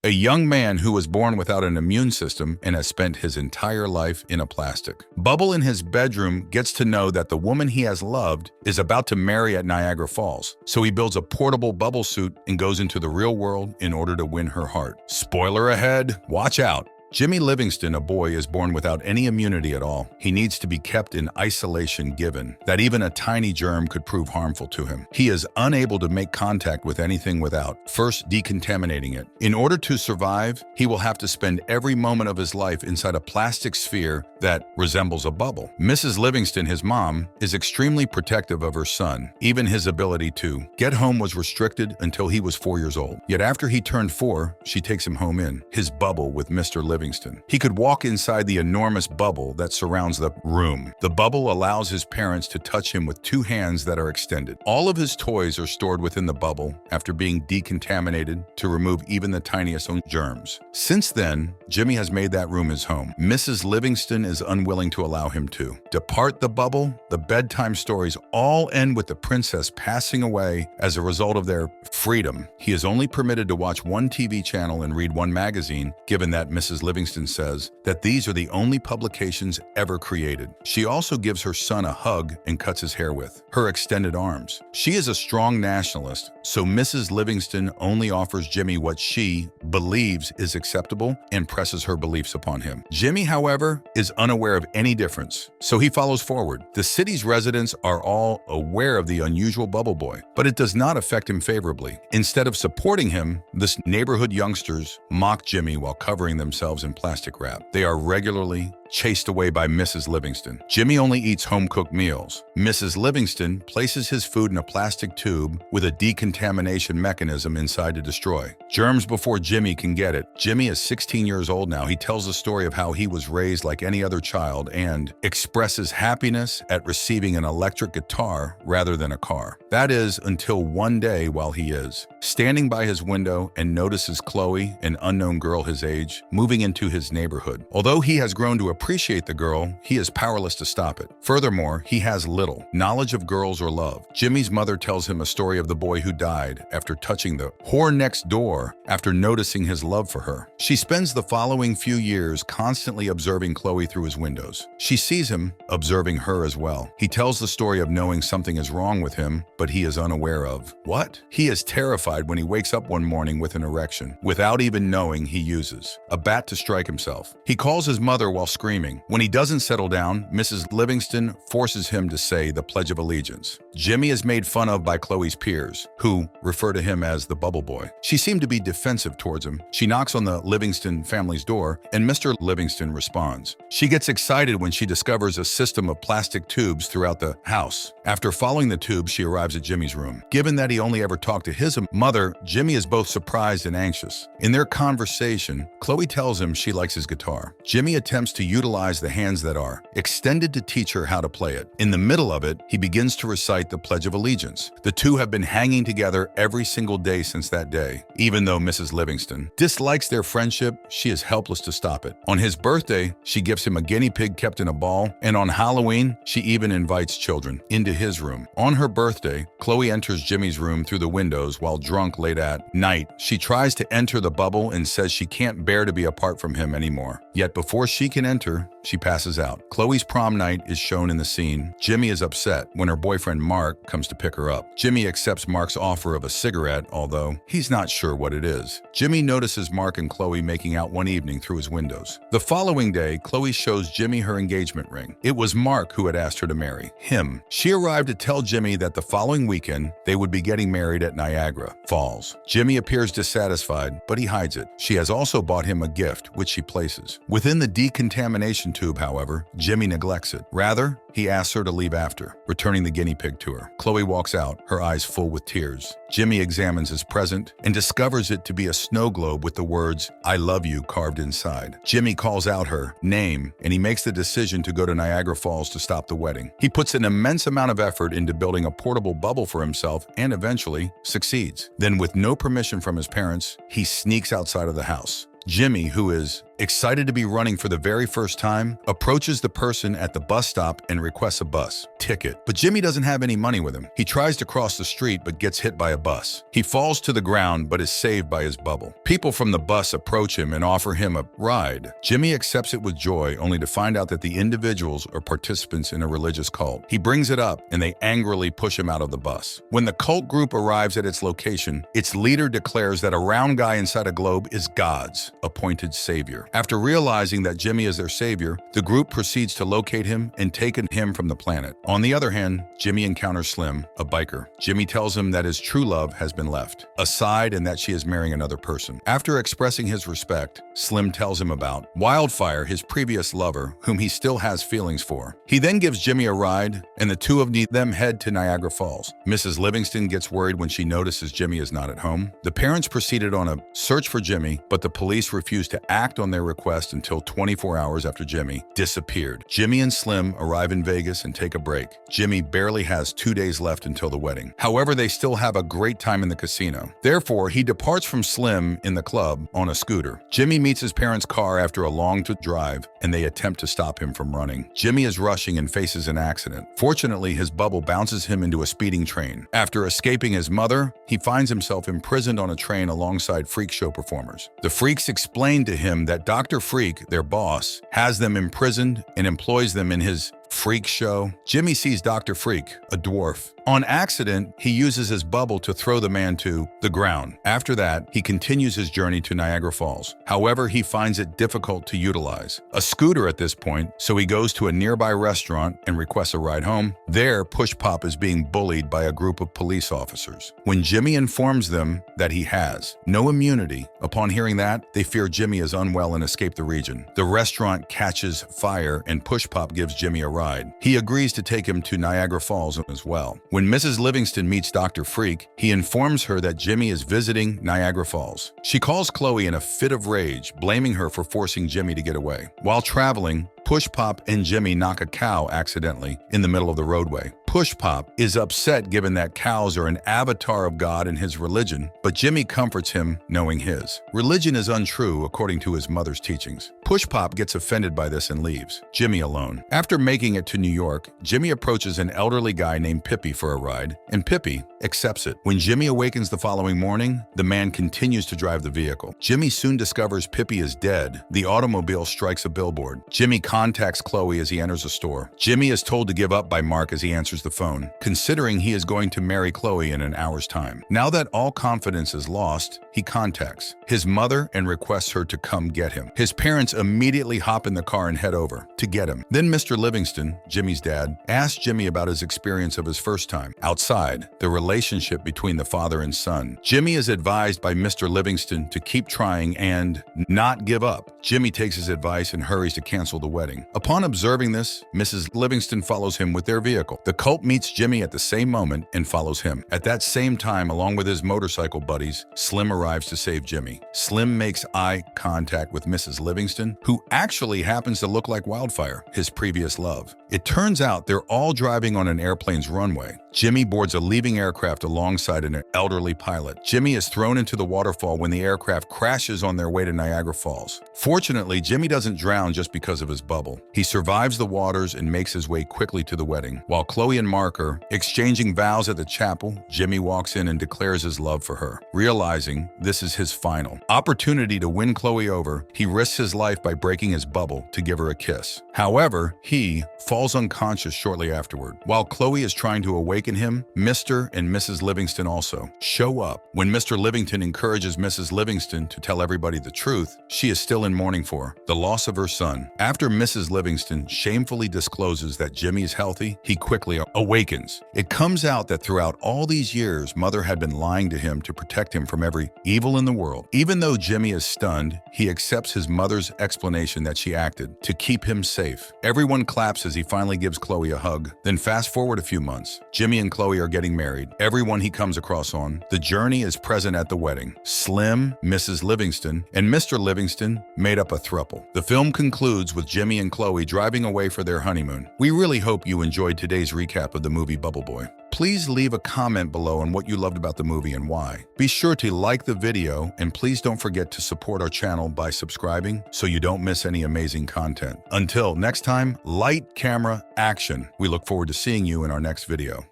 A young man who was born without an immune system and has spent his entire life in a plastic. Bubble in his bedroom gets to know that the woman he has loved is about to marry at Niagara Falls, so he builds a portable bubble suit and goes into the real world in order to win her heart. Spoiler ahead, watch out! Jimmy Livingston, a boy, is born without any immunity at all. He needs to be kept in isolation given that even a tiny germ could prove harmful to him. He is unable to make contact with anything without first decontaminating it. In order to survive, he will have to spend every moment of his life inside a plastic sphere that resembles a bubble. Mrs. Livingston, his mom, is extremely protective of her son. Even his ability to get home was restricted until he was 4 years old. Yet after he turned 4, she takes him home in his bubble with Mr. Livingston. He could walk inside the enormous bubble that surrounds the room. The bubble allows his parents to touch him with 2 hands that are extended. All of his toys are stored within the bubble after being decontaminated to remove even the tiniest germs. Since then, Jimmy has made that room his home. Mrs. Livingston is unwilling to allow him to depart the bubble. The bedtime stories all end with the princess passing away as a result of their freedom. He is only permitted to watch 1 TV channel and read 1 magazine, given that Mrs. Livingston says that these are the only publications ever created. She also gives her son a hug and cuts his hair with her extended arms. She is a strong nationalist, so Mrs. Livingston only offers Jimmy what she believes is acceptable and presses her beliefs upon him. Jimmy, however, is unaware of any difference, so he follows forward. The city's residents are all aware of the unusual bubble boy, but it does not affect him favorably. Instead of supporting him, the neighborhood youngsters mock Jimmy while covering themselves in plastic wrap. They are regularly chased away by Mrs. Livingston. Jimmy only eats home-cooked meals. Mrs. Livingston places his food in a plastic tube with a decontamination mechanism inside to destroy germs before Jimmy can get it. Jimmy is 16 years old now. He tells the story of how he was raised like any other child and expresses happiness at receiving an electric guitar rather than a car. That is until one day while he is standing by his window and notices Chloe, an unknown girl his age, moving into his neighborhood. Although he has grown to appreciate the girl, he is powerless to stop it. Furthermore, he has little knowledge of girls or love. Jimmy's mother tells him a story of the boy who died after touching the whore next door after noticing his love for her. She spends the following few years constantly observing Chloe through his windows. She sees him observing her as well. He tells the story of knowing something is wrong with him, but he is unaware of what? He is terrified when he wakes up one morning with an erection, without even knowing he uses a bat to strike himself. He calls his mother while screaming. When he doesn't settle down, Mrs. Livingston forces him to say the Pledge of Allegiance. Jimmy is made fun of by Chloe's peers, who refer to him as the Bubble Boy. She seemed to be defensive towards him. She knocks on the Livingston family's door, and Mr. Livingston responds. She gets excited when she discovers a system of plastic tubes throughout the house. After following the tubes, she arrives at Jimmy's room. Given that he only ever talked to his mother, Jimmy is both surprised and anxious. In their conversation, Chloe tells him she likes his guitar. Jimmy attempts to utilize the hands that are extended to teach her how to play it. In the middle of it, he begins to recite the Pledge of Allegiance. The two have been hanging together every single day since that day. Even though Mrs. Livingston dislikes their friendship, she is helpless to stop it. On his birthday, she gives him a guinea pig kept in a ball, and on Halloween, she even invites children into his room. On her birthday, Chloe enters Jimmy's room through the windows while drunk late at night. She tries to enter the bubble and says she can't bear to be apart from him anymore. Yet before she can enter, she passes out. Chloe's prom night is shown in the scene. Jimmy is upset when her boyfriend Mark comes to pick her up. Jimmy accepts Mark's offer of a cigarette, although he's not sure what it is. Jimmy notices Mark and Chloe making out one evening through his windows. The following day, Chloe shows Jimmy her engagement ring. It was Mark who had asked her to marry him. She arrived to tell Jimmy that the following weekend, they would be getting married at Niagara Falls. Jimmy appears dissatisfied, but he hides it. She has also bought him a gift, which she places within the decontamination tube. However, Jimmy neglects it. Rather, he asks her to leave after, returning the guinea pig to her. Chloe walks out, her eyes full with tears. Jimmy examines his present and discovers it to be a snow globe with the words, "I love you" carved inside. Jimmy calls out her name, and he makes the decision to go to Niagara Falls to stop the wedding. He puts an immense amount of effort into building a portable bubble for himself and eventually succeeds. Then, with no permission from his parents, he sneaks outside of the house. Jimmy, who is excited to be running for the very first time, approaches the person at the bus stop and requests a bus ticket. But Jimmy doesn't have any money with him. He tries to cross the street but gets hit by a bus. He falls to the ground but is saved by his bubble. People from the bus approach him and offer him a ride. Jimmy accepts it with joy, only to find out that the individuals are participants in a religious cult. He brings it up and they angrily push him out of the bus. When the cult group arrives at its location, its leader declares that a round guy inside a globe is God's appointed savior. After realizing that Jimmy is their savior, the group proceeds to locate him and take him from the planet. On the other hand, Jimmy encounters Slim, a biker. Jimmy tells him that his true love has been left aside and that she is marrying another person. After expressing his respect, Slim tells him about Wildfire, his previous lover, whom he still has feelings for. He then gives Jimmy a ride, and the two of them head to Niagara Falls. Mrs. Livingston gets worried when she notices Jimmy is not at home. The parents proceeded on a search for Jimmy, but the police refused to act on their request until 24 hours after Jimmy disappeared. Jimmy and Slim arrive in Vegas and take a break. Jimmy barely has 2 days left until the wedding. However, they still have a great time in the casino. Therefore, he departs from Slim in the club on a scooter. Jimmy meets his parents' car after a long drive, and they attempt to stop him from running. Jimmy is rushing and faces an accident. Fortunately, his bubble bounces him into a speeding train. After escaping his mother, he finds himself imprisoned on a train alongside freak show performers. The freaks explain to him that Dr. Freak, their boss, has them imprisoned and employs them in his freak show. Jimmy sees Dr. Freak, a dwarf. On accident, he uses his bubble to throw the man to the ground. After that, he continues his journey to Niagara Falls. However, he finds it difficult to utilize a scooter at this point, so he goes to a nearby restaurant and requests a ride home. There, Push Pop is being bullied by a group of police officers. When Jimmy informs them that he has no immunity, upon hearing that, they fear Jimmy is unwell and escape the region. The restaurant catches fire and Push Pop gives Jimmy a ride. He agrees to take him to Niagara Falls as well. When Mrs. Livingston meets Dr. Freak, he informs her that Jimmy is visiting Niagara Falls. She calls Chloe in a fit of rage, blaming her for forcing Jimmy to get away. While traveling, Push Pop and Jimmy knock a cow accidentally in the middle of the roadway. Push Pop is upset given that cows are an avatar of God in his religion, but Jimmy comforts him knowing his religion is untrue according to his mother's teachings. Push Pop gets offended by this and leaves Jimmy alone. After making it to New York, Jimmy approaches an elderly guy named Pippi for a ride, and Pippi accepts it. When Jimmy awakens the following morning, the man continues to drive the vehicle. Jimmy soon discovers Pippi is dead. The automobile strikes a billboard. Jimmy contacts Chloe as he enters a store. Jimmy is told to give up by Mark as he answers the phone, considering he is going to marry Chloe in an hour's time. Now that all confidence is lost, he contacts his mother and requests her to come get him. His parents immediately hop in the car and head over to get him. Then Mr. Livingston, Jimmy's dad, asks Jimmy about his experience of his first time. Outside, the relationship between the father and son. Jimmy is advised by Mr. Livingston to keep trying and not give up. Jimmy takes his advice and hurries to cancel the wedding. Upon observing this, Mrs. Livingston follows him with their vehicle. The cult meets Jimmy at the same moment and follows him. At that same time, along with his motorcycle buddies, Slim arrives to save Jimmy. Slim makes eye contact with Mrs. Livingston, who actually happens to look like Wildfire, his previous love. It turns out they're all driving on an airplane's runway. Jimmy boards a leaving aircraft alongside an elderly pilot. Jimmy is thrown into the waterfall when the aircraft crashes on their way to Niagara Falls. Fortunately, Jimmy doesn't drown just because of his bubble. He survives the waters and makes his way quickly to the wedding. While Chloe and Mark are exchanging vows at the chapel, Jimmy walks in and declares his love for her. Realizing this is his final opportunity to win Chloe over, he risks his life by breaking his bubble to give her a kiss. However, he falls unconscious shortly afterward. While Chloe is trying to awaken him, Mr. and Mrs. Livingston also show up. When Mr. Livingston encourages Mrs. Livingston to tell everybody the truth, she is still in mourning for the loss of her son. After Mrs. Livingston shamefully discloses that Jimmy is healthy, he quickly awakens. It comes out that throughout all these years, Mother had been lying to him to protect him from every evil in the world. Even though Jimmy is stunned, he accepts his mother's explanation that she acted to keep him safe. Everyone claps as he finally gives Chloe a hug. Then fast forward a few months. Jimmy and Chloe are getting married. Everyone he comes across on the journey is present at the wedding. Slim, Mrs. Livingston, and Mr. Livingston made up a throuple. The film concludes with Jimmy and Chloe driving away for their honeymoon. We really hope you enjoyed today's recap of the movie Bubble Boy. Please leave a comment below on what you loved about the movie and why. Be sure to like the video, and please don't forget to support our channel by subscribing so you don't miss any amazing content. Until next time, light, camera, action. We look forward to seeing you in our next video.